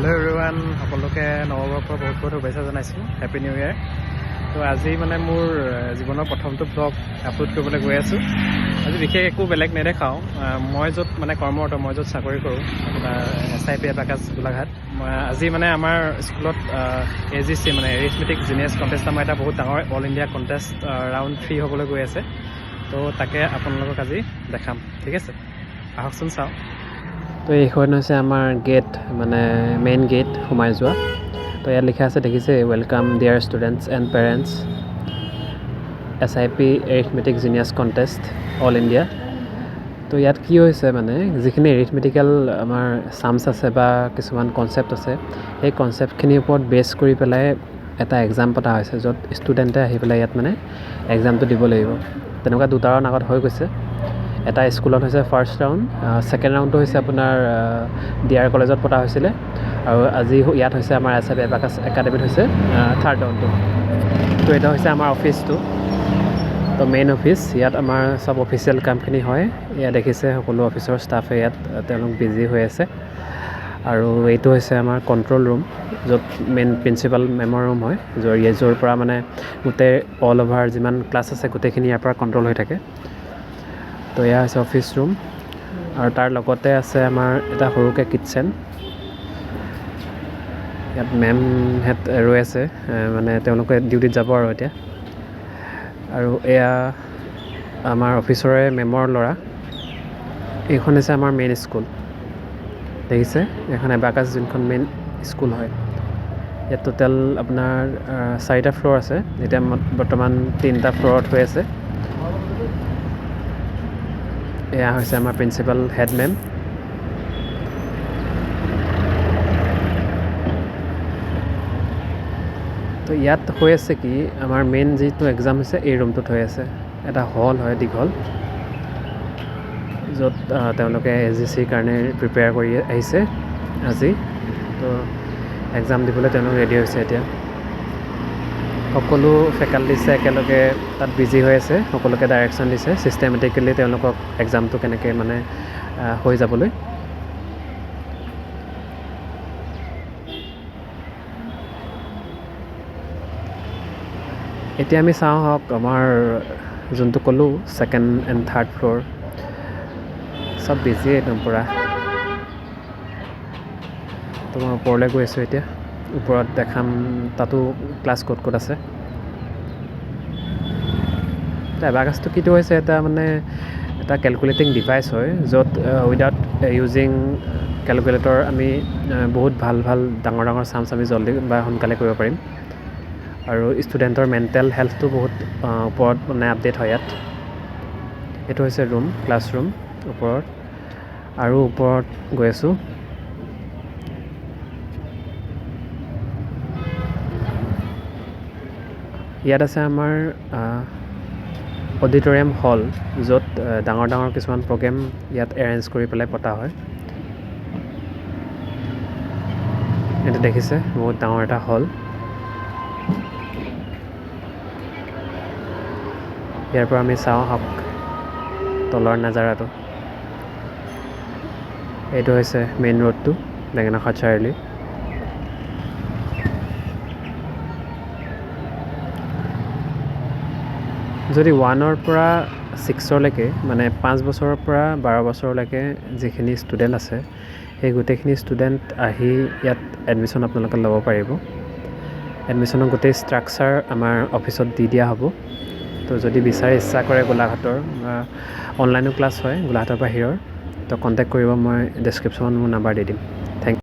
Hello' everyone, সকলোকে নৱবৰ্ষৰ বহুত বহুত শুভেচ্ছা জনাইছোঁ। Happy new year. তো আজি মানে মোৰ জীৱনৰ প্ৰথমটো ব্লগ আপলোড কৰিবলৈ গৈ আছোঁ। আজি বিশেষ একো বেলেগ নেদেখাওঁ। মই য'ত মানে কৰ্মৰত, মই য'ত চাকৰি কৰোঁ, আপোনাৰ SIP এবাকাছ গোলাঘাট। আজি মানে আমাৰ স্কুলত AGC মানে এৰিথমেটিক জিনিয়াছ কণ্টেষ্ট আমাৰ এটা বহুত ডাঙৰ অল ইণ্ডিয়া কণ্টেষ্ট ৰাউণ্ড 3 হ'বলৈ গৈ আছে। তো তাকে আপোনালোকক আজি দেখাম, ঠিক আছে? আহকচোন চাওঁ। তো এইখন হৈছে আমাৰ গেট, মানে মেইন গেট সোমাই যোৱা। তো ইয়াত লিখা আছে, দেখিছে, welcome dear students and parents, SIP arithmetic genius contest all India. তো ইয়াত কি হৈছে, মানে যিখিনি এৰিথমেটিকেল আমাৰ চামছ আছে বা কিছুমান কনচেপ্ট আছে, সেই কনচেপ্টখিনিৰ ওপৰত বেছ কৰি পেলাই এটা এক্সাম পতা হৈছে, য'ত ষ্টুডেণ্টে আহি পেলাই ইয়াত মানে এক্সামটো দিব লাগিব। তেনেকুৱা দুটা ৰাউণ্ড আগত হৈ গৈছে। এটা স্কুলত হৈছে ফাৰ্ষ্ট ৰাউণ্ড, ছেকেণ্ড ৰাউণ্ডটো হৈছে আপোনাৰ DR কলেজত পতা হৈছিলে, আৰু আজি ইয়াত হৈছে আমাৰ SIP এবাকাছ একাডেমিত হৈছে থাৰ্ড ৰাউণ্ডটো। তো এটা হৈছে আমাৰ অফিচটো, তো মেইন অফিচ। ইয়াত আমাৰ চব অফিচিয়েল কামখিনি হয়। ইয়াত দেখিছে সকলো অফিচৰ ষ্টাফে ইয়াত তেওঁলোক বিজি হৈ আছে। আৰু এইটো হৈছে আমাৰ কণ্ট্ৰল ৰুম, য'ত মেইন প্ৰিন্সিপাল মেমৰ ৰুম হয়, য'ৰ পৰা মানে গোটেই অল অভাৰ যিমান ক্লাছ আছে গোটেইখিনি ইয়াৰ পৰা কণ্ট্ৰল হৈ থাকে। তো এয়া হৈছে অফিচ ৰুম, আৰু তাৰ লগতে আছে আমাৰ এটা সৰুকৈ কিটচেন। ইয়াত মেমহেঁত ৰৈ আছে, মানে তেওঁলোকে ডিউটিত যাব আৰু এতিয়া। আৰু এয়া আমাৰ অফিচৰে মেমৰ ল'ৰা। এইখন হৈছে আমাৰ মেইন স্কুল, দেখিছে, এইখন এবাকাছ যোনখন মেইন স্কুল হয়। ইয়াত টোটেল আপোনাৰ 4টা ফ্ল'ৰ আছে, এতিয়া বৰ্তমান 3টা ফ্ল'ৰত হৈ আছে। এয়া হৈছে আমাৰ প্ৰিন্সিপাল হেড মেম। তো ইয়াত হৈ আছে কি, আমাৰ মেইন যিটো এক্সাম হৈছে এই ৰুমটোত হৈ আছে। এটা হল হয় দীঘল, য'ত তেওঁলোকে AGCৰ কাৰণে প্ৰিপেয়াৰ কৰি আহিছে আজি। তো এক্সাম দিবলৈ তেওঁলোক ৰেডি হৈছে এতিয়া। সকলো ফেকাল্টিছে একেলগে তাত বিজি হৈ আছে, সকলোকে ডাইৰেকশ্যন দিছে ছিষ্টেমেটিকেলি তেওঁলোকক এক্সামটো কেনেকৈ মানে হৈ যাবলৈ। এতিয়া আমি চাওঁ হওক, আমাৰ যোনটো ক'লোঁ ছেকেণ্ড এণ্ড থাৰ্ড ফ্ল'ৰ চব বিজি একদম পূৰা। তো মই ওপৰলৈ গৈ আছোঁ এতিয়া, ওপৰত দেখাম তাতো ক্লাছ ক'ত ক'ত আছে। এবাকাছটো কিটো হৈছে, এটা কেলকুলেটিং ডিভাইচ হয়, য'ত উইদাউট ইউজিং কেলকুলেটৰ আমি বহুত ভাল ডাঙৰ চামছ আমি জল্দি বা সোনকালে কৰিব পাৰিম। আৰু ষ্টুডেণ্টৰ মেণ্টেল হেল্থটো বহুত ওপৰত মানে আপডেট হয় ইয়াত। এইটো হৈছে ৰুম, ক্লাছৰুম ওপৰত, আৰু ওপৰত গৈ আছোঁ। ইয়াত আছে আমাৰ অডিটৰিয়াম হল, য'ত ডাঙৰ কিছুমান প্ৰগ্ৰেম ইয়াত এৰেঞ্জ কৰি পেলাই পতা হয়। এইটো দেখিছে, বহুত ডাঙৰ এটা হল। ইয়াৰ পৰা আমি চাওঁ হওক তলৰ নাজাৰাটো। এইটো হৈছে মেইন ৰোডটো, বেঙেনাখোৱা চাৰিআলি। যদি 1ৰ পৰা 6লৈকে, মানে 5 বছৰৰ পৰা 12 বছৰলৈকে যিখিনি ষ্টুডেণ্ট আছে, সেই গোটেইখিনি ষ্টুডেণ্ট আহি ইয়াত এডমিশ্যন আপোনালোকে ল'ব পাৰিব। এডমিশ্যনৰ গোটেই ষ্ট্ৰাকচাৰ আমাৰ অফিচত দি দিয়া হ'ব। তো যদি বিচাৰে, ইচ্ছা কৰে গোলাঘাটৰ, অনলাইনো ক্লাছ হয় গোলাঘাটৰ বাহিৰৰ, তো কণ্টেক্ট কৰিব, মই ডেছক্ৰিপশ্যনত মোৰ নাম্বাৰ দি দিম। Thank U.